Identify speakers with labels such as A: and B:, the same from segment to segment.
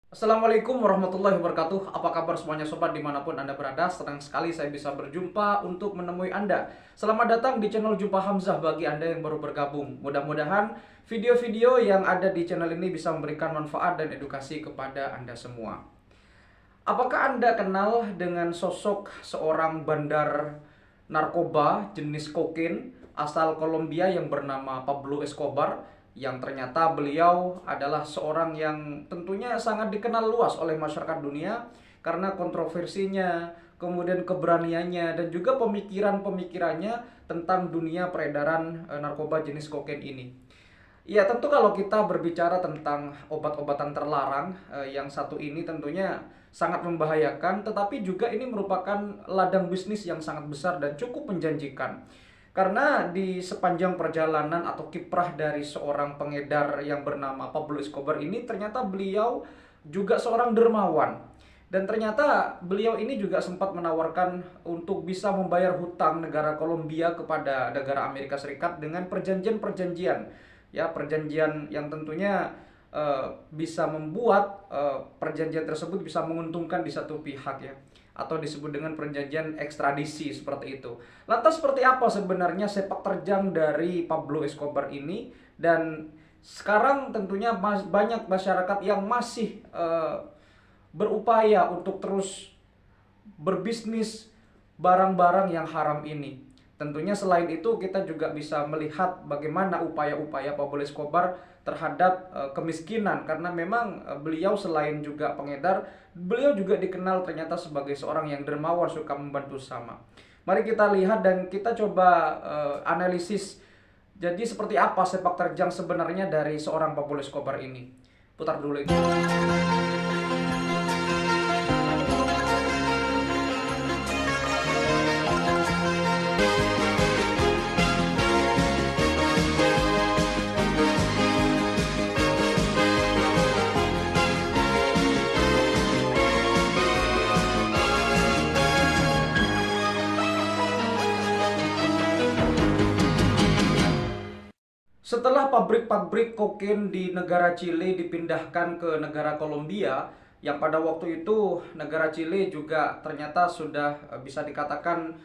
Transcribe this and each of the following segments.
A: Assalamualaikum warahmatullahi wabarakatuh. Apa kabar semuanya sobat dimanapun Anda berada? Senang sekali saya bisa berjumpa untuk menemui Anda. Selamat datang di channel Jumpa Hamzah bagi Anda yang baru bergabung. Mudah-mudahan video-video yang ada di channel ini bisa memberikan manfaat dan edukasi kepada Anda semua. Apakah Anda kenal dengan sosok seorang bandar narkoba jenis kokain asal Kolombia yang bernama Pablo Escobar, yang ternyata beliau adalah seorang yang tentunya sangat dikenal luas oleh masyarakat dunia karena kontroversinya, kemudian keberaniannya dan juga pemikiran-pemikirannya tentang dunia peredaran narkoba jenis kokain ini. Ya, tentu kalau kita berbicara tentang obat-obatan terlarang, yang satu ini tentunya sangat membahayakan, tetapi juga ini merupakan ladang bisnis yang sangat besar dan cukup menjanjikan. Karena di sepanjang perjalanan atau kiprah dari seorang pengedar yang bernama Pablo Escobar ini, ternyata beliau juga seorang dermawan. Dan ternyata beliau ini juga sempat menawarkan untuk bisa membayar hutang negara Kolombia kepada negara Amerika Serikat dengan perjanjian-perjanjian, ya, perjanjian yang tentunya bisa membuat perjanjian tersebut bisa menguntungkan di satu pihak, ya, atau disebut dengan perjanjian ekstradisi seperti itu. Lantas seperti apa sebenarnya sepak terjang dari Pablo Escobar ini, dan sekarang tentunya banyak masyarakat yang masih berupaya untuk terus berbisnis barang-barang yang haram ini. Tentunya selain itu kita juga bisa melihat bagaimana upaya-upaya Pablo Escobar terhadap kemiskinan, karena memang beliau selain juga pengedar, beliau juga dikenal ternyata sebagai seorang yang dermawan, suka membantu sesama. Mari kita lihat dan kita coba analisis. Jadi seperti apa sepak terjang sebenarnya dari seorang Pablo Escobar ini. Putar dulu ini. Setelah pabrik-pabrik kokain di negara Chile dipindahkan ke negara Kolombia, yang pada waktu itu negara Chile juga ternyata sudah bisa dikatakan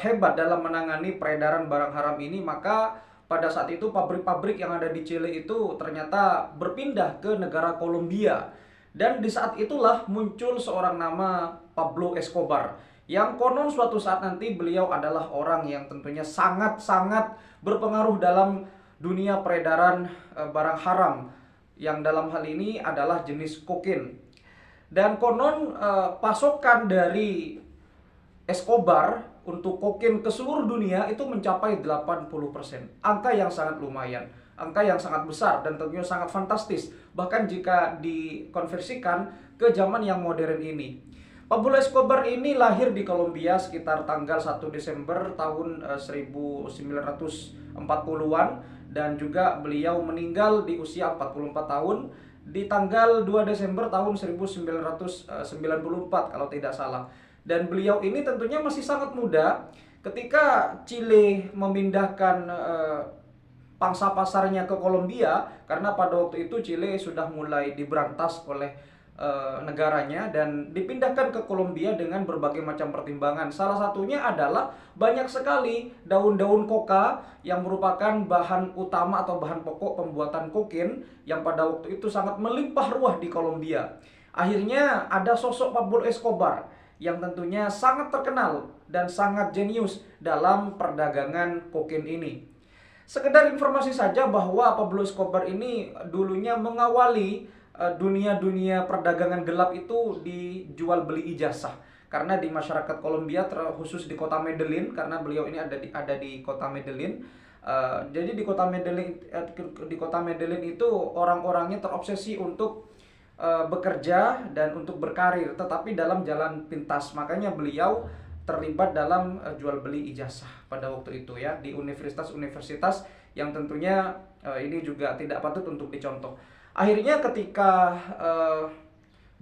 A: hebat dalam menangani peredaran barang haram ini, maka pada saat itu pabrik-pabrik yang ada di Chile itu ternyata berpindah ke negara Kolombia. Dan di saat itulah muncul seorang nama Pablo Escobar, yang konon suatu saat nanti beliau adalah orang yang tentunya sangat-sangat berpengaruh dalam dunia peredaran barang haram, yang dalam hal ini adalah jenis kokain. Dan konon pasokan dari Escobar untuk kokain ke seluruh dunia itu mencapai 80%. Angka yang sangat lumayan, angka yang sangat besar dan tentunya sangat fantastis, bahkan jika dikonversikan ke zaman yang modern ini. Pablo Escobar ini lahir di Kolombia sekitar tanggal 1 Desember tahun 1940-an, dan juga beliau meninggal di usia 44 tahun di tanggal 2 Desember tahun 1994 kalau tidak salah. Dan beliau ini tentunya masih sangat muda ketika Chile memindahkan pangsa pasarnya ke Kolombia, karena pada waktu itu Chile sudah mulai diberantas oleh negaranya dan dipindahkan ke Kolombia dengan berbagai macam pertimbangan. Salah satunya adalah banyak sekali daun-daun koka yang merupakan bahan utama atau bahan pokok pembuatan kokain yang pada waktu itu sangat melimpah ruah di Kolombia. Akhirnya ada sosok Pablo Escobar yang tentunya sangat terkenal dan sangat jenius dalam perdagangan kokain ini. Sekedar informasi saja bahwa Pablo Escobar ini dulunya mengawali dunia-dunia perdagangan gelap itu dijual beli ijazah. Karena di masyarakat Kolombia, khusus di kota Medellin, karena beliau ini ada di kota Medellin. Jadi di kota Medellin itu orang-orangnya terobsesi untuk bekerja dan untuk berkarir, tetapi dalam jalan pintas. Makanya beliau terlibat dalam jual beli ijazah pada waktu itu, ya, di universitas-universitas yang tentunya ini juga tidak patut untuk dicontoh. Akhirnya ketika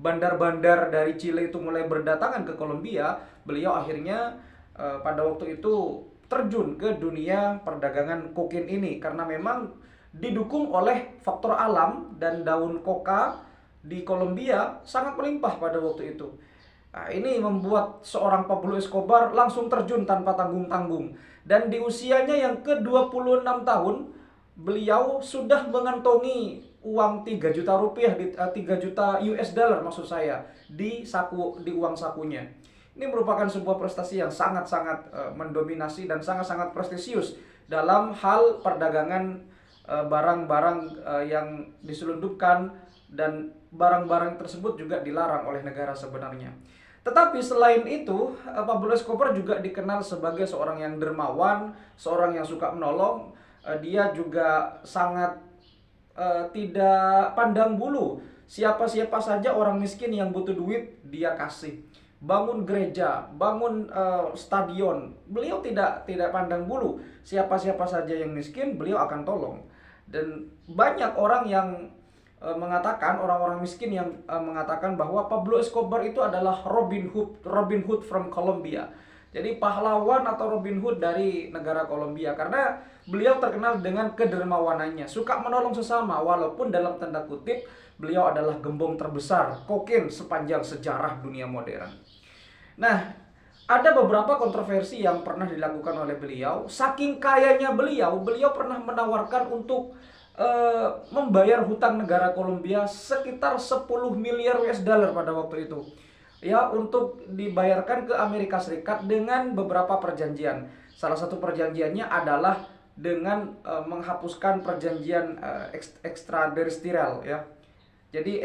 A: bandar-bandar dari Chile itu mulai berdatangan ke Kolombia, beliau akhirnya pada waktu itu terjun ke dunia perdagangan kokain ini karena memang didukung oleh faktor alam dan daun koka di Kolombia sangat melimpah pada waktu itu. Nah, ini membuat seorang Pablo Escobar langsung terjun tanpa tanggung-tanggung. Dan di usianya yang ke-26 tahun, beliau sudah mengantongi uang 3 juta rupiah, 3 juta US dollar maksud saya, di uang sakunya. Ini merupakan sebuah prestasi yang sangat-sangat mendominasi dan sangat-sangat prestisius dalam hal perdagangan barang-barang yang diselundupkan, dan barang-barang tersebut juga dilarang oleh negara sebenarnya. Tetapi selain itu, Pablo Escobar juga dikenal sebagai seorang yang dermawan, seorang yang suka menolong. Dia juga sangat tidak pandang bulu. Siapa-siapa saja orang miskin yang butuh duit, dia kasih. Bangun gereja, bangun stadion, beliau tidak pandang bulu. Siapa-siapa saja yang miskin, beliau akan tolong. Dan banyak orang yang mengatakan, orang-orang miskin yang mengatakan bahwa Pablo Escobar itu adalah Robin Hood from Colombia. Jadi pahlawan atau Robin Hood dari negara Kolombia, karena beliau terkenal dengan kedermawanannya, suka menolong sesama, walaupun dalam tanda kutip beliau adalah gembong terbesar kokain sepanjang sejarah dunia modern. Nah, ada beberapa kontroversi yang pernah dilakukan oleh beliau. Saking kayanya beliau pernah menawarkan untuk membayar hutang negara Kolombia sekitar 10 miliar US dollar pada waktu itu, ya, untuk dibayarkan ke Amerika Serikat dengan beberapa perjanjian. Salah satu perjanjiannya adalah dengan menghapuskan perjanjian ekstraterestrial, ya. Jadi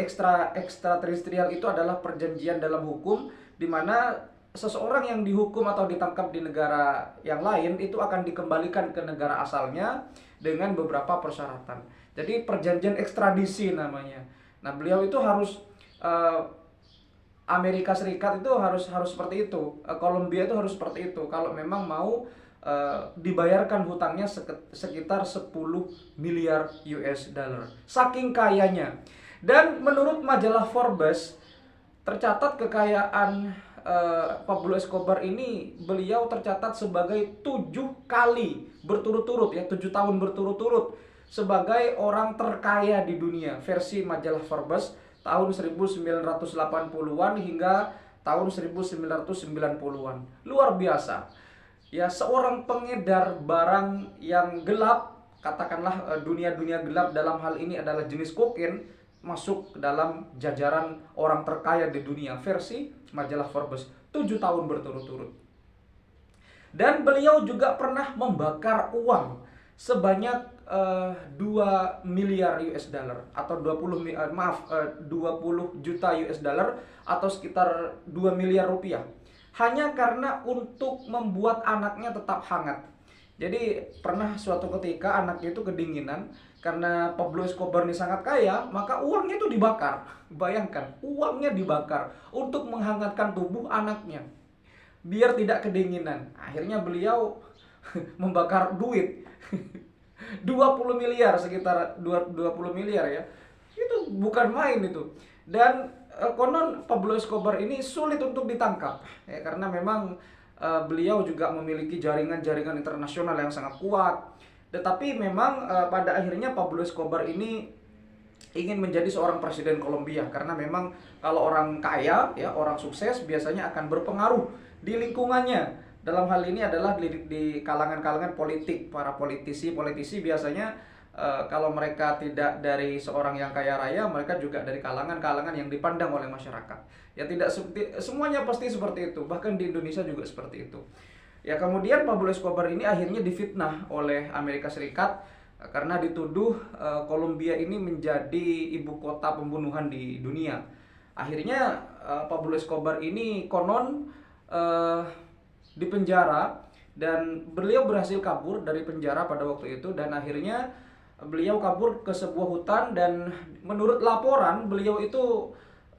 A: ekstraterestrial itu adalah perjanjian dalam hukum di mana seseorang yang dihukum atau ditangkap di negara yang lain itu akan dikembalikan ke negara asalnya dengan beberapa persyaratan. Jadi perjanjian ekstradisi namanya. Nah, beliau itu harus Amerika Serikat itu harus seperti itu. Kolombia itu harus seperti itu kalau memang mau dibayarkan hutangnya sekitar 10 miliar US dollar. Saking kayanya. Dan menurut majalah Forbes, tercatat kekayaan Pablo Escobar ini, beliau tercatat sebagai 7 kali berturut-turut, ya, 7 tahun berturut-turut sebagai orang terkaya di dunia versi majalah Forbes tahun 1980-an hingga tahun 1990-an. Luar biasa. Ya, seorang pengedar barang yang gelap, katakanlah dunia-dunia gelap dalam hal ini adalah jenis kokain, masuk ke dalam jajaran orang terkaya di dunia versi majalah Forbes 7 tahun berturut-turut. Dan beliau juga pernah membakar uang sebanyak 2 miliar US dollar atau 20 juta US dollar atau sekitar 2 miliar rupiah, hanya karena untuk membuat anaknya tetap hangat. Jadi pernah suatu ketika anaknya itu kedinginan, karena Pablo Escobar ini sangat kaya, maka uangnya itu dibakar. Bayangkan, uangnya dibakar untuk menghangatkan tubuh anaknya biar tidak kedinginan. Akhirnya beliau membakar duit 20 miliar, sekitar 20 miliar, ya. Itu bukan main itu. Dan konon Pablo Escobar ini sulit untuk ditangkap, ya, karena memang beliau juga memiliki jaringan-jaringan internasional yang sangat kuat. Tetapi memang pada akhirnya Pablo Escobar ini ingin menjadi seorang presiden Kolombia, karena memang kalau orang kaya, ya, orang sukses biasanya akan berpengaruh di lingkungannya. Dalam hal ini adalah di kalangan-kalangan politik. Para politisi biasanya kalau mereka tidak dari seorang yang kaya raya, mereka juga dari kalangan-kalangan yang dipandang oleh masyarakat. Ya, tidak semuanya pasti seperti itu. Bahkan di Indonesia juga seperti itu. Ya, kemudian Pablo Escobar ini akhirnya difitnah oleh Amerika Serikat karena dituduh Kolombia ini menjadi ibu kota pembunuhan di dunia. Akhirnya Pablo Escobar ini konon dipenjara, dan beliau berhasil kabur dari penjara pada waktu itu. Dan akhirnya beliau kabur ke sebuah hutan, dan menurut laporan beliau itu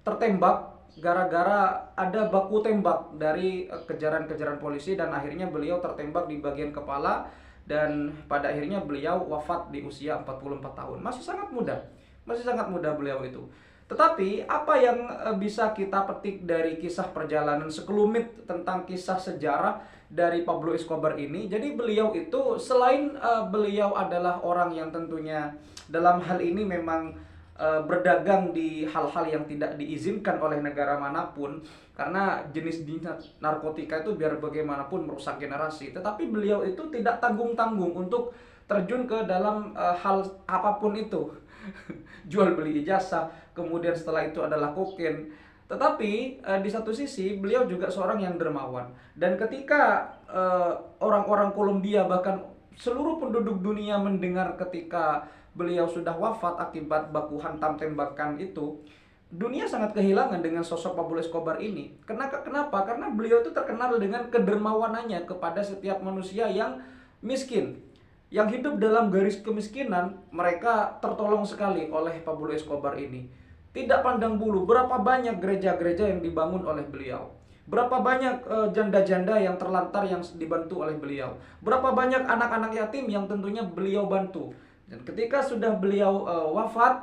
A: tertembak gara-gara ada baku tembak dari kejaran-kejaran polisi, dan akhirnya beliau tertembak di bagian kepala, dan pada akhirnya beliau wafat di usia 44 tahun. Masih sangat muda beliau itu. Tetapi apa yang bisa kita petik dari kisah perjalanan sekelumit tentang kisah sejarah dari Pablo Escobar ini? Jadi beliau itu selain beliau adalah orang yang tentunya dalam hal ini memang berdagang di hal-hal yang tidak diizinkan oleh negara manapun, karena jenis narkotika itu biar bagaimanapun merusak generasi. Tetapi beliau itu tidak tanggung-tanggung untuk terjun ke dalam hal apapun itu. Jual beli ijazah, kemudian setelah itu adalah kokain. Tetapi di satu sisi beliau juga seorang yang dermawan, dan ketika orang-orang Kolombia bahkan seluruh penduduk dunia mendengar ketika beliau sudah wafat akibat baku hantam tembakan itu, dunia sangat kehilangan dengan sosok Pablo Escobar ini. Kenapa? Karena beliau itu terkenal dengan kedermawanannya kepada setiap manusia yang miskin, yang hidup dalam garis kemiskinan. Mereka tertolong sekali oleh Pablo Escobar ini. Tidak pandang bulu berapa banyak gereja-gereja yang dibangun oleh beliau, berapa banyak janda-janda yang terlantar yang dibantu oleh beliau, berapa banyak anak-anak yatim yang tentunya beliau bantu. Dan ketika sudah beliau wafat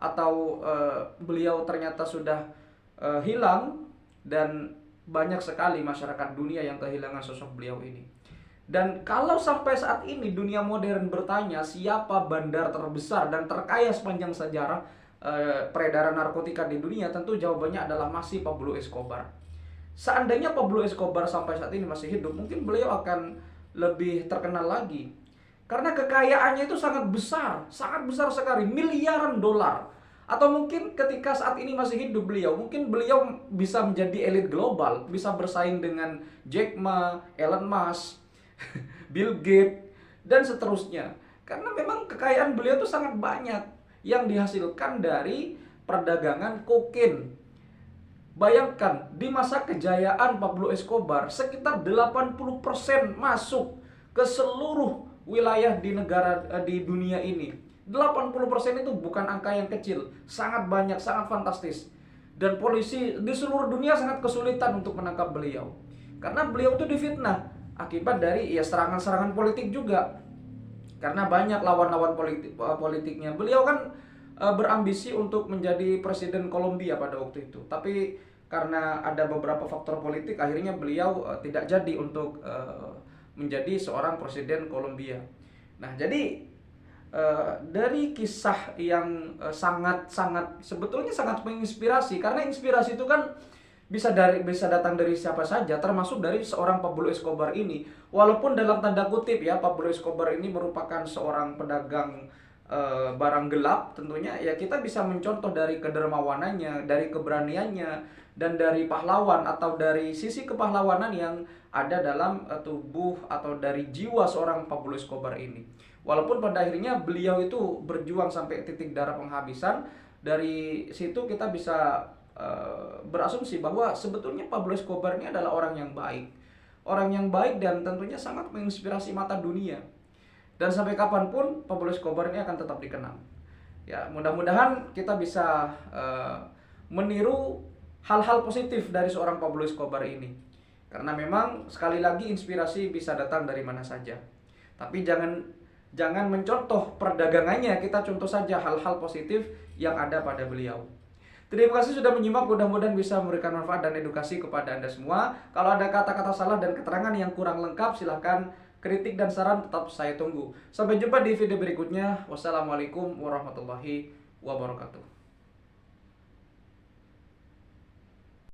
A: atau beliau ternyata sudah hilang, dan banyak sekali masyarakat dunia yang kehilangan sosok beliau ini. Dan kalau sampai saat ini dunia modern bertanya siapa bandar terbesar dan terkaya sepanjang sejarah peredaran narkotika di dunia, tentu jawabannya adalah masih Pablo Escobar. Seandainya Pablo Escobar sampai saat ini masih hidup, mungkin beliau akan lebih terkenal lagi. Karena kekayaannya itu sangat besar sekali, miliaran dolar. Atau mungkin ketika saat ini masih hidup beliau, mungkin beliau bisa menjadi elit global, bisa bersaing dengan Jack Ma, Elon Musk, Bill Gates, dan seterusnya. Karena memang kekayaan beliau itu sangat banyak yang dihasilkan dari perdagangan kokain. Bayangkan, di masa kejayaan Pablo Escobar, sekitar 80% masuk ke seluruh wilayah di dunia ini. 80% itu bukan angka yang kecil, sangat banyak, sangat fantastis. Dan polisi di seluruh dunia sangat kesulitan untuk menangkap beliau. Karena beliau itu difitnah akibat dari serangan-serangan politik juga. Karena banyak lawan-lawan politiknya. Beliau kan berambisi untuk menjadi presiden Kolombia pada waktu itu. Tapi karena ada beberapa faktor politik, akhirnya beliau tidak jadi untuk menjadi seorang presiden Kolombia. Nah, jadi dari kisah yang sebetulnya sangat menginspirasi, karena inspirasi itu kan bisa datang dari siapa saja, termasuk dari seorang Pablo Escobar ini. Walaupun dalam tanda kutip ya, Pablo Escobar ini merupakan seorang pedagang barang gelap, tentunya ya kita bisa mencontoh dari kedermawanannya, dari keberaniannya, dan dari pahlawan atau dari sisi kepahlawanan yang ada dalam tubuh atau dari jiwa seorang Pablo Escobar ini. Walaupun pada akhirnya beliau itu berjuang sampai titik darah penghabisan, dari situ kita bisa berasumsi bahwa sebetulnya Pablo Escobar ini adalah orang yang baik. Orang yang baik dan tentunya sangat menginspirasi mata dunia. Dan sampai kapanpun Pablo Escobar ini akan tetap dikenang. Ya, mudah-mudahan kita bisa meniru hal-hal positif dari seorang Pablo Escobar ini. Karena memang sekali lagi inspirasi bisa datang dari mana saja. Tapi jangan mencontoh perdagangannya, kita contoh saja hal-hal positif yang ada pada beliau. Terima kasih sudah menyimak, mudah-mudahan bisa memberikan manfaat dan edukasi kepada Anda semua. Kalau ada kata-kata salah dan keterangan yang kurang lengkap, silahkan kritik dan saran tetap saya tunggu. Sampai jumpa di video berikutnya. Wassalamualaikum warahmatullahi wabarakatuh.